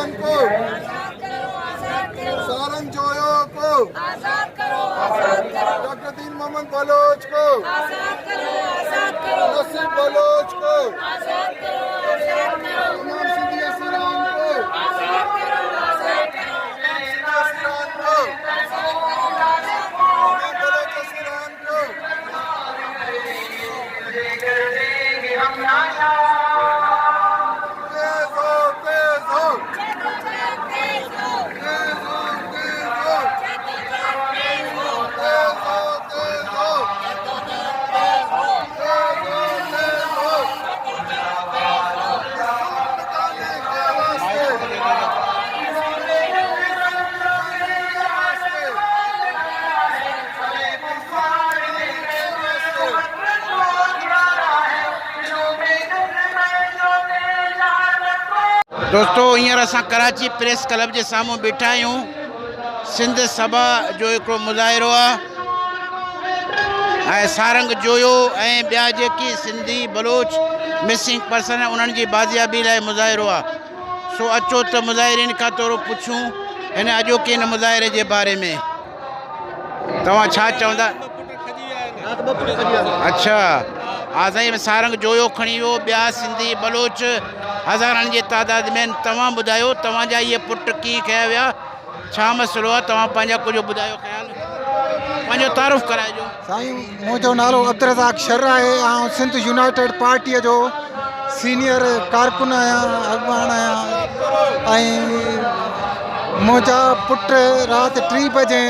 सिरान को, सारंग जोयो को, डॉक्टर दीन मोहम्मद बलोच को, नसीब बलोच को, इमाम सिंधिया सिरान को, सिरान को, इमाम बलोच सिरान को। दोस्तों हींअर असां कराची प्रेस क्लब जे साम्हूं बीठा आहियूं। सिंध सभा जो हिकिड़ो मुज़ाहिरो आहे ऐं सारंग जोयो ऐं ॿिया जेकी सिंधी बलोच मिसिंग पर्सन आहे उन्हनि जी बाज़ियाबी लाइ मुज़ाहिरो आहे। सो अचो त मुज़ाहिरीन खां थोरो पुछूं हिन अॼोके हिन मुज़ाहिरे जे बारे में। तव्हां छा चवंदा? अच्छा हा साईं, सारंग जोयो खणी वियो, ॿिया सिंधी बलोच हज़ारनि जी तादाद में। तव्हां ॿुधायो तव्हांजा इहे पुट कीअं कया विया, छा मसइलो आहे? तव्हां पंहिंजा कुझु ॿुधायो ख़्याल, पंहिंजो तारुफ़ कराइजो। साईं मुंहिंजो नालो अब्दुरज़ाक शर आहे। आउं सिंध यूनाइटेड पार्टीअ जो सीनियर कारकुन आहियां, अॻवान आहियां। ऐं मुंहिंजा पुट राति 3 बजे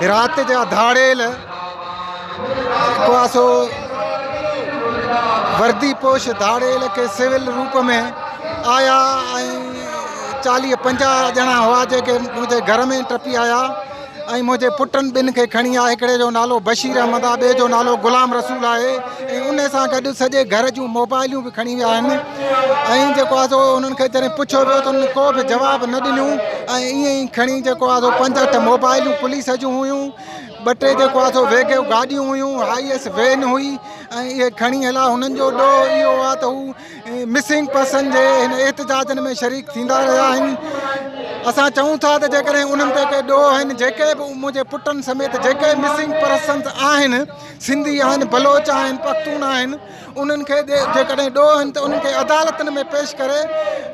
राति जा धाड़ेल जेको आहे सो वर्दी पोश धाड़ेल के सिविल रूप में आया ऐं 40-50 ॼणा हुआ जेके मुंहिंजे घर में टपी आया। ऐं मुंहिंजे पुटनि ॿिनि खे खणी आहे। हिकिड़े जो नालो बशीर अहमद आहे, ॿिए जो नालो गुलाम रसूल आहे। ऐं उन सां गॾु सॼे घर जूं मोबाइलियूं बि खणी विया आहिनि। ऐं जेको आहे सो उन्हनि खे जॾहिं पुछियो वियो त उन्हनि को बि जवाबु न ॾिनियूं। ऐं ईअं ई खणी जेको आहे सो 5-8 मोबाइलियूं पुलिस जूं हुयूं, 2-3 जेको आहे सो वेगेव गाॾियूं हुयूं, हाईएस वैन हुई। ऐं इहे खणी हला। हुननि जो ॾोह इहो आहे त हू मिसिंग पर्सन जे हिन एहतजाजनि में शरीक थींदा रहिया आहिनि। असां चऊं था त जेकॾहिं उन्हनि ते के ॾोह आहिनि, जेके बि मुंहिंजे पुटनि समेत जेके मिसिंग पर्सन्स आहिनि, सिंधी आहिनि, बलोच आहिनि, पख्तून आहिनि, उन्हनि खे जेकॾहिं ॾोह आहिनि त उन्हनि खे अदालतनि में पेश करे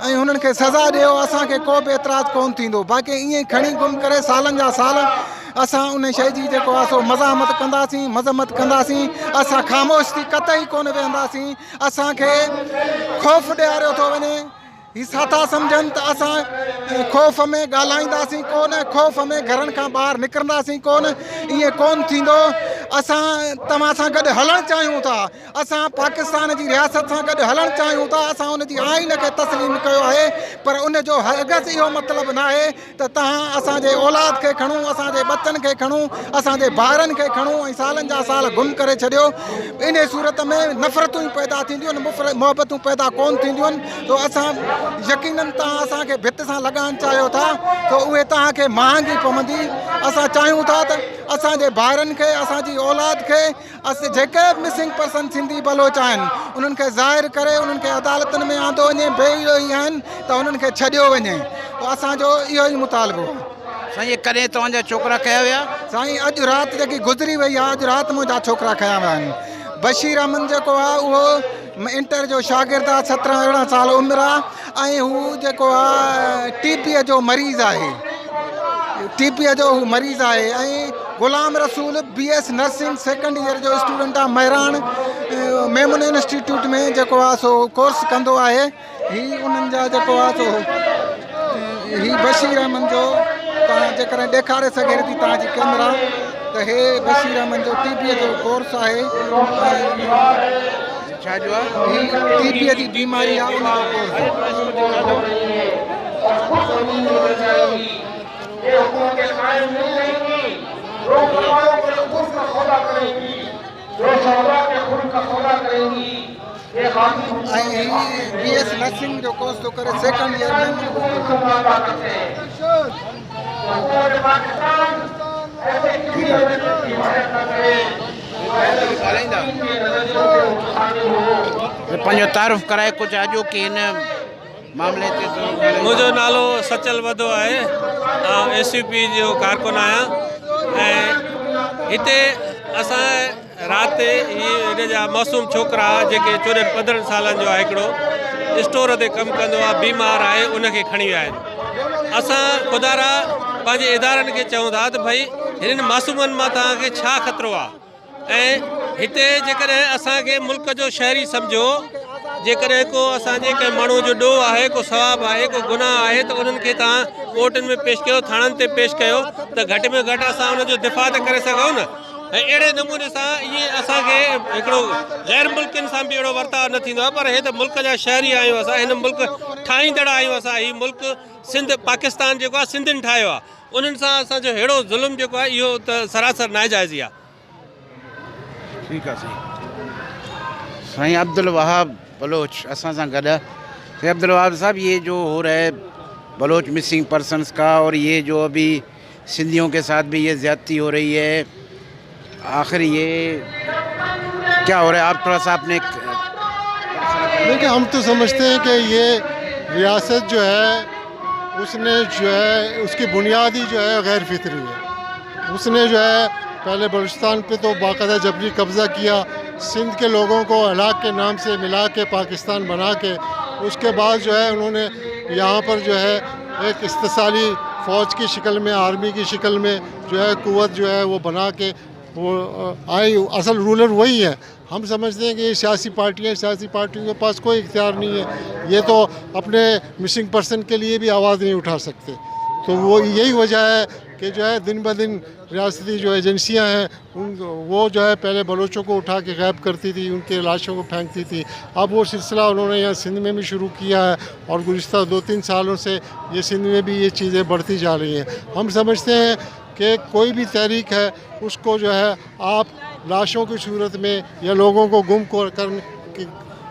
ऐं हुननि खे सज़ा ॾियो। असांखे को बि एतिराज़ु कोन थींदो। बाक़ी ईअं खणी गुम करे सालनि जा साल असां उन शइ जी जेको आहे सो मज़ामत कंदासीं, मज़म्मत कंदासीं। असां ख़ामोश थी कतई कोन वेहंदासीं। असांखे ख़ौफ़ ॾियारियो थो वञे। ही छा था सम्झनि त असां ख़ौफ़ में ॻाल्हाईंदासीं कोन, ख़ौफ़ में घरनि खां ॿाहिरि निकिरंदासीं कोन। ईअं कोन थींदो। असां तव्हां सां गॾु हलणु चाहियूं था। असां पाकिस्तान जी रियासत सां गॾु हलणु चाहियूं था। असां उनजी आइन खे तस्लीम कयो आहे। पर उनजो हरगिज़ इहो मतिलबु न आहे त तव्हां असांजे औलाद खे खणूं, असांजे बचनि खे खणूं, असांजे ॿारनि खे खणूं ऐं सालनि जा साल गुम करे छॾियो। इन सूरत में नफ़रतूं पैदा थींदियूं आहिनि, मुहबतूं पैदा कोन थींदियूं आहिनि। तो असां यकीनन तव्हां असांखे भित सां लॻाइणु चाहियो था त उहे तव्हांखे महांगी पवंदी। असां चाहियूं था त असांजे ॿारनि खे, असांजी औलाद खे, जेके मिसिंग पर्सन सिंधी बलोच आहिनि उन्हनि खे ज़ाहिर करे उन्हनि खे अदालतनि में आंदो वञे। बेइलोही आहिनि त उन्हनि खे छॾियो वञे। असांजो इहो ई मुतालबो। साईं कॾहिं तव्हांजा छोकिरा कया विया? साईं अॼु राति जेकी गुज़री वई आहे, अॼु राति मुंहिंजा छोकिरा खया विया आहिनि। बशीर अहमद जेको आहे उहो इंटर जो शागिर्दु आहे, 17-18 साल उमिरि आहे। ऐं हू जेको आहे टीबीअ जो मरीज़ आहे, टीबीअ जो हू मरीज़ आहे। ऐं Ghulam Rasool BS nursing 2nd year जो स्टूडेंट आहे, महिराण मेमून इंस्टीट्यूट में जेको आहे सो कोर्स कंदो आहे। ही उन्हनि जा जेको आहे सो ही बशीर अहमद जो तव्हां जेकॾहिं ॾेखारे सघे थी तव्हांजी कैमरा त हे बशीर अहमद जो टीबीअ जो कोर्स आहे। छा जो आहे? टीबीअ जी बीमारी आहे, उन BS नर्सिंग जो कोर्स तो करे 2nd ईयर में। पंहिंजो तारुफ़ कराए कुझु अॼोके हिन मामले ते थोरो मुझो नालो सचल वधो है, SUP जो कारकुन आया। इते असां रात इन जा मासूम छोकरा जेके 14-15 सालन जो आहे, हिकिड़ो स्टोर ते कमु कंदो आहे, बीमार आहे, उनखे खणी विया आहिनि। असां ख़ुदारा पंहिंजे इदारनि खे चऊं था त भई हिननि मासूमनि मां तव्हांखे छा ख़तरो आहे। ऐं हिते जेकॾहिं असांखे मुल्क जो शहरी सम्झो, जेकॾहिं को असांजे कंहिं माण्हू जो ॾोह आहे, को सवाबु आहे, को गुनाह आहे, त उन्हनि खे तव्हां कोर्टनि में पेश कयो, थाणनि ते पेश कयो, त घटि में घटि असां उनजो दिफ़ा त करे सघूं न। ऐं अहिड़े नमूने सां ईअं असांखे हिकिड़ो गैर मुल्कनि सां बि अहिड़ो वर्ताव न थींदो आहे। पर हे त मुल्क जा शहरी आहियूं असां, हिन मुल्क ठाहींदड़ आहियूं असां। हीउ मुल्क सिंध पाकिस्तान जेको आहे सिंधियुनि ठाहियो आहे, उन्हनि सां असांजो अहिड़ो ज़ुल्म जेको आहे इहो त सरासर नाजाइज़ी आहे। ठीक है साईं अब्दुल वहाब बलोच असा सां गॾु। साईं अब्दुल वहाब साहब, ये जो हो रहा है बलोच मिसिंग पर्सनस का, और ये जो अभी सिंधियों के साथ भी ये ज़्यादती हो रही है, आखिर ये क्या हो रहा है? आप थोड़ा सा अपने देखिए, हम तो समझते हैं कि ये रियासत जो है उसने जो है उसकी बुनियादी जो है गैर फितरी है। उसने जो है पहले बलूचिस्तान पे तो बाकायदा जबरी कब्ज़ा किया, सिंध के लोगों को अलाक के नाम से मिला के पाकिस्तान बना के, उसके बाद जो है उन्होंने यहाँ पर जो है एक इस्तिसाली फ़ौज की शक्ल में, आर्मी की शक्ल में जो है कुव्वत जो है वो बना के वो आई। असल रूलर वही है। हम समझते हैं कि ये सियासी पार्टियों के पास कोई इख्तियार नहीं है। ये तो अपने मिसिंग पर्सन के लिए भी आवाज़ नहीं उठा सकते। तो वो यही वजह है कि जो है दिन ब दिन रियासती जो एजेंसियां हैं वो जो है पहले बलोचों को उठा के गायब करती थी, उनके लाशों को फेंकती थी। अब वो सिलसिला उन्होंने यहाँ सिंध में भी शुरू किया है, और गुज़िश्ता 2-3 सालों से ये सिंध में भी ये चीज़ें बढ़ती जा रही हैं। हम समझते हैं कि कोई भी तहरीक है उसको जो है आप लाशों की सूरत में या लोगों को गुम करने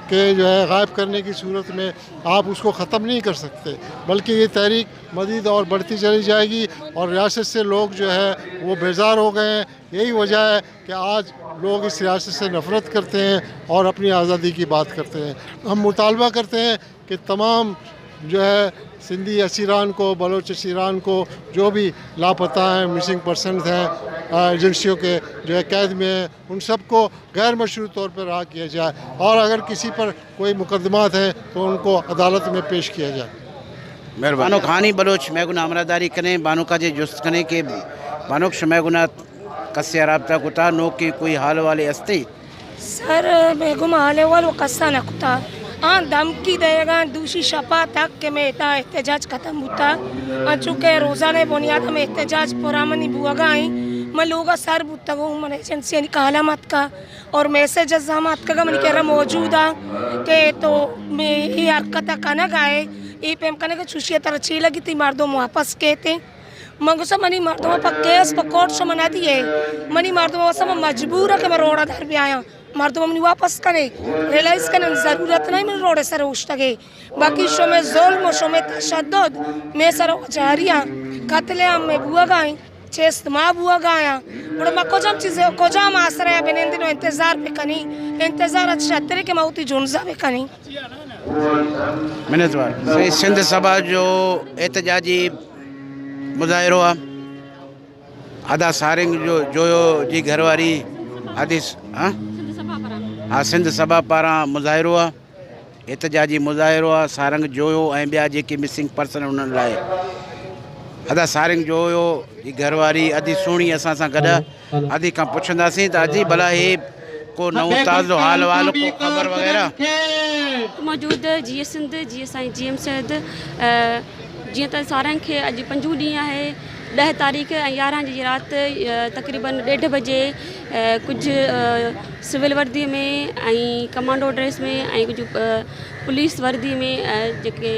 के जो है गायब करने की सूरत में आप उसको ख़त्म नहीं कर सकते, बल्कि ये तहरीक मज़ीद और बढ़ती चली जाएगी। और रियासत से लोग जो है वो बेजार हो गए हैं। यही वजह है कि आज लोग इस रियासत से नफ़रत करते हैं और अपनी आज़ादी की बात करते हैं। हम मुतालबा करते हैं कि तमाम जो है सिंधी असीरान को, बलोच असीरान को, जो भी लापता हैं, मिसिंग पर्सन हैं, एजेंसियों के जो है कैद में हैं, उन सबको गैर मशरूत तौर पर रहा किया जाए, और अगर किसी पर कोई मुकदमात हैं तो उनको अदालत में पेश किया जाए। मेहरबानो खानी बलोच मैगुना अमरादारी करें बानो का जे जुस्त करें के बानो शमैगुना कस्या राबता कुता नो के कोई हाल वाले अस्ते सर बेगुम हाले वालो कस्सा न कुता धमकी देगा दूसरी शपा तक कि मैं इतना एहतजाज ख़त्म होता। चूँकि रोज़ाना बुनियाद में एहतजाज पुरामनी बुआगा आई मैं लोग सर बुतगो मन एजेंसी निकाला मत का और मैसेज मत का मन कह रहा मौजूद है कि तो मैं ये हरकत कनक आए ये पेम कनक चुशिया तरह अच्छी लगी थी मर्दों वापस कहते मंगो सब मनी मर्दों पर केस पर कोर्ट से मना दिए मनी मर्दों सब मजबूर है कि मैं रोड़ा धर भी आया मर्दों मनी वापस करे रियलाइज करने ज़रूरत नहीं मैं रोड़े सर उठ सके बाकी शो में जुल्म शो में तशद्दुद मैं सर जारिया कत्लेआम में बुआ गाई चेस्त माँ बुआ गाया बड़ा मैं कोजम चीज़ें कोजम आसरा है बिन दिनों इंतज़ार पे कनी इंतज़ार अच्छा तेरे के मौती जुनजा पे कनी मिनतवार सही सिंध सभा जो एहतजाजी मुज़ाहिरो आहे आदा सारिंग जो जी घरवारी आदि हाँ सिंध सभा पारां मुज़ाहिरो आहे एहतजाजी मुज़ाहिरो आहे सारंग जोयो ऐं ॿिया जेके मिसिंग पर्सन उन्हनि लाइ अदा सारंग जोयो जी घरवारी अदी सुहिणी असां सां गॾु अदी खां पुछंदासीं त अजी भला हे को नओं ताज़ो हाल वाल को ख़बर वग़ैरह मौजूद जी सिंध जी साईं GM सैद जीअं त सारंग खे अॼु 5 ॾींहं आहे 10 तारीख़ ऐं 11 जी राति तक़रीबन 1:30 बजे कुझु सिविल वर्दी में ऐं कमांडो ड्रेस में ऐं कुझु पुलिस वर्दी में जेके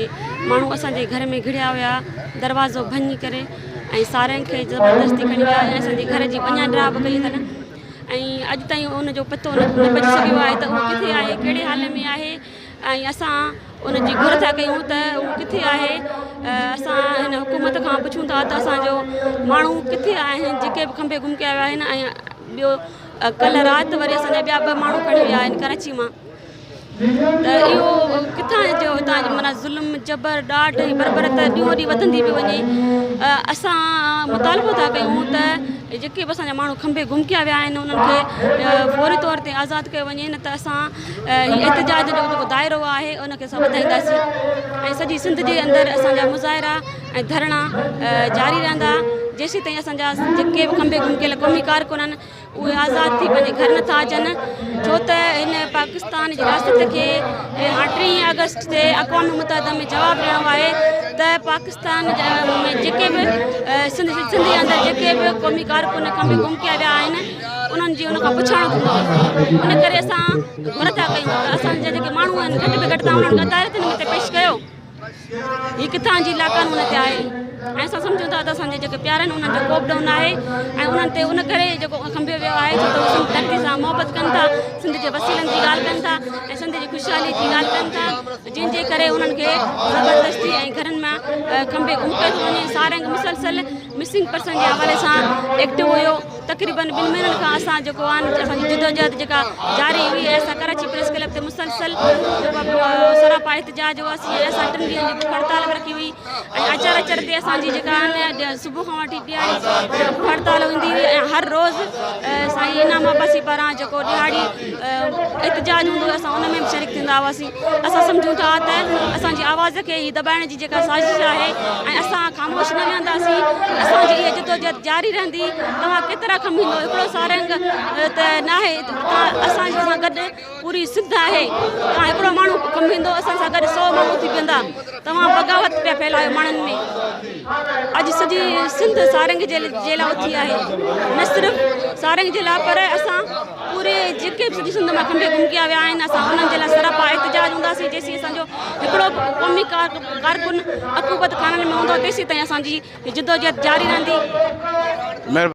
माण्हू असांजे घर में घिड़िया हुआ दरवाज़ो भञी करे ऐं सारंग खे ज़बरदस्ती खणी विया ऐं असांजे घर जी पञा कई अथनि ऐं अॼु ताईं उनजो पतो न पइजी सघियो आहे त उहो किथे आहे कहिड़े हाल में आहे ऐं असां उनजी घुर था कयूं त उहो किथे आहे असां हिन हुकूमत खां पुछूं था त असांजो माण्हू किथे आहिनि जेके बि खंभे गुम कया विया आहिनि ऐं ॿियो कल्ह राति वरी असांजा ॿिया 2 माण्हू खणी विया आहिनि कराची मां त इहो किथां जो हितां जो माना ज़ुल्म जबर ॾाढ बरबरत ॾींहों ॾींहुं वधंदी पई वञे। असां मुतालबो था कयूं त जेके बि असांजा माण्हू खंबे गुम कया विया आहिनि उन्हनि खे फौरी तौर ते आज़ादु कयो वञे, न त असां एहतिजाज जो जेको दाइरो आहे उनखे असां वधाईंदासीं ऐं सॼी सिंध जे अंदरि असांजा मुज़ाहिरा ऐं धरणा जारी रहंदा जेसीं ताईं असांजा जेके बि खंबे गुम कयल क़ौमी कारकुन आहिनि उहे आज़ादु थी पंहिंजे घर नथा अचनि। छो त हिन पाकिस्तान जी रियासत खे 30 अगस्त ते अक़वाम मुतहदा में जवाबु ॾियणो आहे त पाकिस्तान में जेके बि सिंध जे अंदरि जेके बि क़ौमी कारकुन खंबे गुम कया विया आहिनि उन्हनि जी उनखां पुछाइणो थींदो। इन करे असां घुर था कयूं त असांजा जेके माण्हू आहिनि घटि में घटि तव्हां उन्हनि अदालतुनि में पेश कयो। हीअ किथां जी लाक़ानून ते आहे ऐं असां सम्झूं था त असांजे जेके प्यार आहिनि उन्हनि जो कोप डाउन आहे ऐं उन्हनि ते उन करे जेको खंबे वियो आहे छो त उहे सिंध धरती सां मोहबत कनि था, सिंध जे वसीलनि जी ॻाल्हि कनि था ऐं सिंध जी ख़ुशहाली जी ॻाल्हि कनि था, जंहिंजे करे उन्हनि खे ज़बरदस्ती ऐं घरनि मां खंबे गुम कयो थो वञे। सारंग मुसलसल मिसिंग पर्सन जे हवाले सां एक्टिव हुयो। तक़रीबन 2 महीननि खां असां जेको आहे असांजी जिदोजहद जेका जारी हुई ऐं असां कराची प्रेस क्लब ते मुसलसल जेको सरापा एहतिजाज हुआसीं ऐं असां 3 ॾींहंनि जी हड़ताल रखी हुई ऐं अचर ते असांजी जेका आहिनि सुबुह खां वठी ॾियारी हड़ताल हूंदी हुई ऐं हर रोज़ु साईं इनाम अब्बासी पारां जेको ॾियारी एहतिजाज हूंदो हुओ असां उन में बि शरीक थींदा हुआसीं। असां सम्झूं था त असांजी आवाज़ खे ई दॿाइण जी जेका साज़िश आहे ऐं असां ख़ामोश न वेहंदासीं, असांजी इहा जिदोजहद जारी रहंदी। तव्हां केतिरा खमींदो, हिकिड़ो सारंग त न आहे, असांजे सां गॾु पूरी सिंध आहे। तव्हां हिकिड़ो माण्हू खमींदो असां सां गॾु 100 माण्हू थी वेंदा। तव्हां बग़ावत पिया फैलायो माण्हुनि में। अॼु सॼी सिंध सारंग जे लाइ उथी आहे, न सिर्फ़ु सारंग जे लाइ पर असां पूरे जेके बि सॼी सिंध मां खंबे गुम कया विया आहिनि असां उन्हनि जे लाइ सरापा एहतिजाज हूंदासीं। जेसीं असांजो हिकिड़ो क़ौमी कारकुन अक़ूबत खाननि में हूंदो तेसीं ताईं असांजी जिदोजहद जारी रहंदी।